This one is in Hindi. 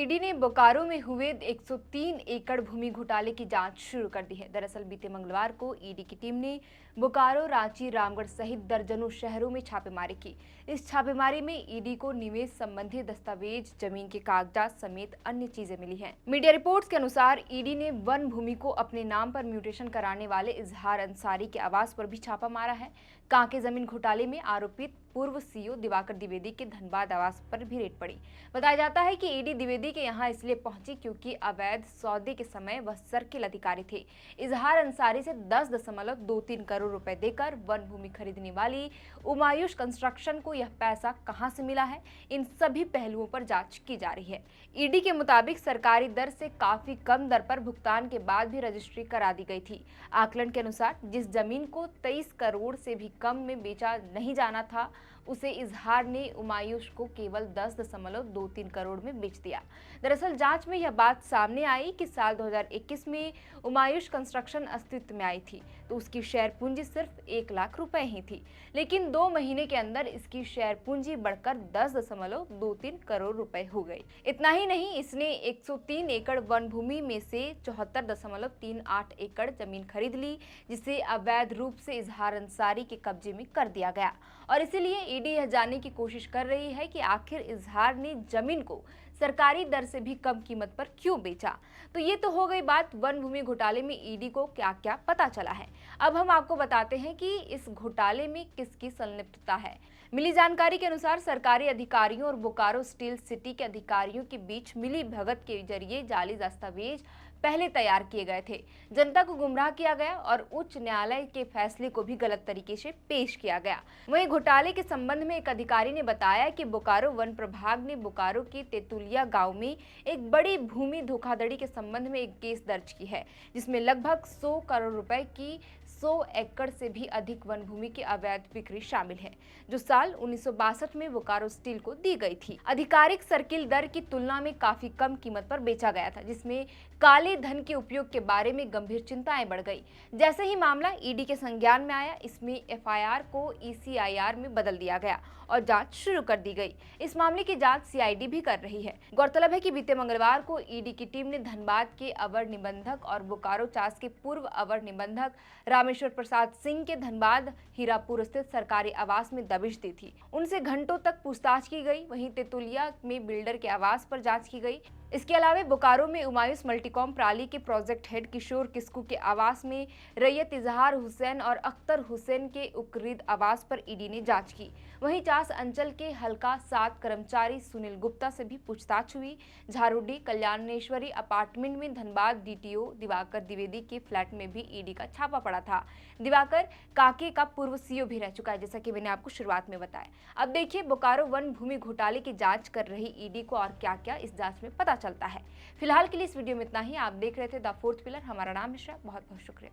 ईडी ने बोकारो में हुए 103 एकड़ भूमि घोटाले की जांच शुरू कर दी है। दरअसल बीते मंगलवार को ईडी की टीम ने बोकारो, रांची, रामगढ़ सहित दर्जनों शहरों में छापेमारी की। इस छापेमारी में ईडी को निवेश संबंधी दस्तावेज, जमीन के कागजात समेत अन्य चीजें मिली हैं। मीडिया रिपोर्ट्स के अनुसार ईडी ने वन भूमि को अपने नाम पर म्यूटेशन कराने वाले इजहार अंसारी के आवास पर भी छापा मारा है। कांके जमीन घोटाले में आरोपित पूर्व सीईओ दिवाकर द्विवेदी के धनबाद आवास पर भी रेड पड़ी। बताया जाता है कि ईडी द्विवेदी के यहां इसलिए पहुंची क्योंकि अवैध सौदे के समय वह सर्किल अधिकारी थे। इजहार अंसारी से 10.23 करोड़ रुपए देकर वन भूमि खरीदने वाली उमायुष कंस्ट्रक्शन को यह पैसा कहां से मिला है, इन सभी पहलुओं पर जांच की जा रही है। ईडी के मुताबिक सरकारी दर से काफी कम दर पर भुगतान के बाद भी रजिस्ट्री करा दी गई थी। आकलन के अनुसार जिस जमीन को 23 करोड़ से भी कम में बेचा नहीं जाना था, उसे इजहार ने उमायुष को केवल 10.23 करोड़ में बेच दिया। दरअसल जांच में यह बात सामने आई कि साल 2021 में उमायुष कंस्ट्रक्शन अस्तित्व में आई थी तो उसकी शेयर पूंजी सिर्फ 1 लाख रुपए ही थी, लेकिन 2 महीने के अंदर इसकी शेयर पूंजी बढ़कर 10.23 करोड़ रुपए हो गई। इतना ही नहीं, इसने 103 एकड़ वन भूमि में से 74.38 एकड़ जमीन खरीद ली, जिसे अवैध रूप से इजहार अंसारी के कब्जे में कर दिया गया। और इसीलिए ईडी यह जानने की कोशिश कर रही है कि आखिर इजहार ने जमीन को सरकारी दर से भी कम कीमत पर क्यों बेचा। तो ये तो हो गई बात वन भूमि घोटाले में ईडी को क्या क्या पता चला है। अब हम आपको बताते हैं कि इस घोटाले में किसकी संलिप्तता है। मिली जानकारी के अनुसार सरकारी अधिकारियों और बोकारो स्टील सिटी के अधिकारियों के बीच मिली भगत के जरिए जाली दस्तावेज पहले तैयार किए गए थे, जनता को गुमराह किया गया और उच्च न्यायालय के फैसले को भी गलत तरीके से पेश किया गया। वहीं घोटाले के संबंध में एक अधिकारी ने बताया कि बोकारो वन प्रभाग ने बोकारो के तेतुलिया गांव में एक बड़ी भूमि धोखाधड़ी के संबंध में एक केस दर्ज की है, जिसमें लगभग 100 करोड़ रुपए की 100 एकड़ से भी अधिक वन भूमि की अवैध बिक्री शामिल है, जो साल 1962 में बोकारो स्टील को दी गई थी। आधिकारिक सर्किल दर की तुलना में काफी कम कीमत पर बेचा गया था, जिसमें काले धन के उपयोग के बारे में गंभीर चिंताएं बढ़ गई। जैसे ही मामला ईडी के संज्ञान में आया, इसमें एफआईआर को ईसीआईआर में बदल दिया गया और जांच शुरू कर दी गई। इस मामले की जांच सीआईडी भी कर रही है। गौरतलब है कि बीते मंगलवार को ईडी की टीम ने धनबाद के अवर निबंधक और बोकारो चास के पूर्व अवर निबंधक रामेश्वर प्रसाद सिंह के धनबाद हीरापुर स्थित सरकारी आवास में दबिश दी थी। उनसे घंटों तक पूछताछ की गई। वहीं तेतुलिया में बिल्डर के आवास पर जांच की गई। इसके अलावा बोकारो में उमायुष मल्टीकॉम प्राली के प्रोजेक्ट हेड किशोर किस्कू के आवास में रैयत इजहार हुसैन और अख्तर हुसैन के उकरीद आवास पर ईडी ने जांच की। वहीं चास अंचल के हल्का 7 कर्मचारी सुनील गुप्ता से भी पूछताछ हुई। झारुडी कल्याणेश्वरी अपार्टमेंट में धनबाद डीटीओ दिवाकर द्विवेदी के फ्लैट में भी ईडी का छापा पड़ा था। दिवाकर कांके का पूर्व सीईओ भी रह चुका है, जैसा कि मैंने आपको शुरुआत में बताया। अब देखिए बोकारो वन भूमि घोटाले की जांच कर रही ईडी को और क्या क्या इस जांच में पता चलता है। फिलहाल के लिए इस वीडियो में इतना ही। आप देख रहे थे द फोर्थ पिलर। हमारा नाम मिश्रा। बहुत बहुत शुक्रिया।